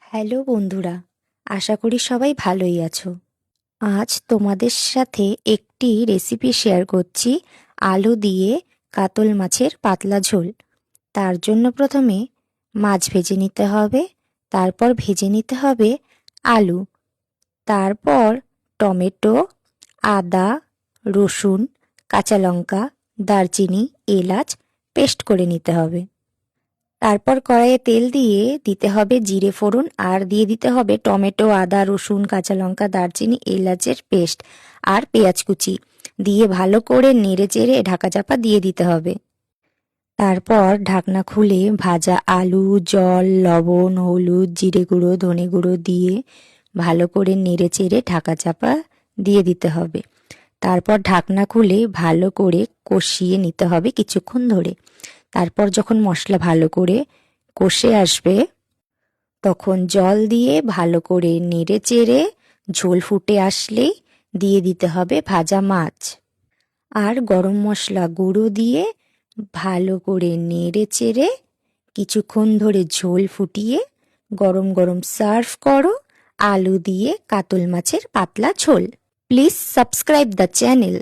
Hello বন্ধুরা, আশা করি সবাই ভালোই আছো। আজ তোমাদের সাথে একটি রেসিপি শেয়ার করছি, আলু দিয়ে কাতল মাছের পাতলা ঝোল। তার জন্য প্রথমে মাছ ভেজে নিতে হবে, তারপর ভেজে নিতে হবে আলু, তারপর টমেটো, আদা, রসুন, কাঁচা লঙ্কা, দারচিনি, এলাচ পেস্ট করে নিতে হবে। তারপর কড়াইয়ে তেল দিয়ে দিতে হবে জিরে ফোড়ন, আর দিয়ে দিতে হবে টমেটো, আদা, রসুন, কাঁচা লঙ্কা, দারচিনি, এলাচের পেস্ট আর পেঁয়াজ কুচি দিয়ে ভালো করে নেড়ে চেড়ে ঢাকা চাপা দিয়ে দিতে হবে। তারপর ঢাকনা খুলে ভাজা আলু, জল, লবণ, হলুদ, জিরে গুঁড়ো, ধনে গুঁড়ো দিয়ে ভালো করে নেড়ে চেড়ে ঢাকা চাপা দিয়ে দিতে হবে। তারপর ঢাকনা খুলে ভালো করে কষিয়ে নিতে হবে কিছুক্ষণ ধরে। তারপর যখন মশলা ভালো করে কষে আসবে, তখন জল দিয়ে ভালো করে নেড়ে চেড়ে ঝোল ফুটে আসলেই দিয়ে দিতে হবে ভাজা মাছ আর গরম মশলা গুঁড়ো দিয়ে ভালো করে নেড়ে চেড়ে কিছুক্ষণ ধরে ঝোল ফুটিয়ে গরম গরম সার্ভ করো আলু দিয়ে কাতল মাছের পাতলা ঝোল। Please subscribe the channel.